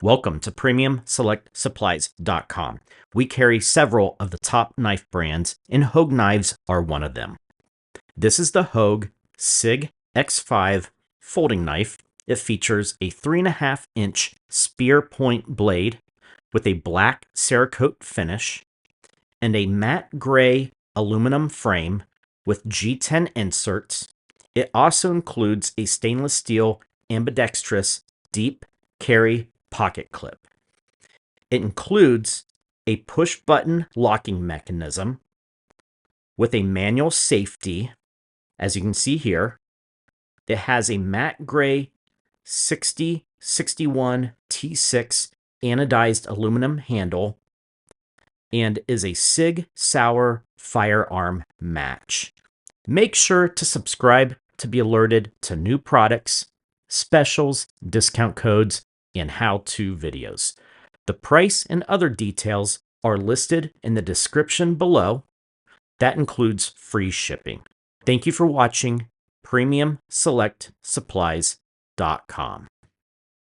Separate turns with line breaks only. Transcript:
Welcome to PremiumSelectSupplies.com. We carry several of the top knife brands, and Hogue knives are one of them. This is the Hogue Sig X5 folding knife. It features a 3.5-inch spear point blade with a Black Cerakote finish and a matte gray aluminum frame with G10 inserts. It also includes a stainless steel ambidextrous deep carry pocket clip. It includes a push button locking mechanism with a manual safety. As you can see here, it has a matte gray 6061 T6 anodized aluminum handle and is a Sig Sauer Firearm match. Make sure to subscribe to be alerted to new products, specials, discount codes, and how-to videos. The price and other details are listed in the description below. That includes free shipping. Thank you for watching PremiumSelectSupplies.com.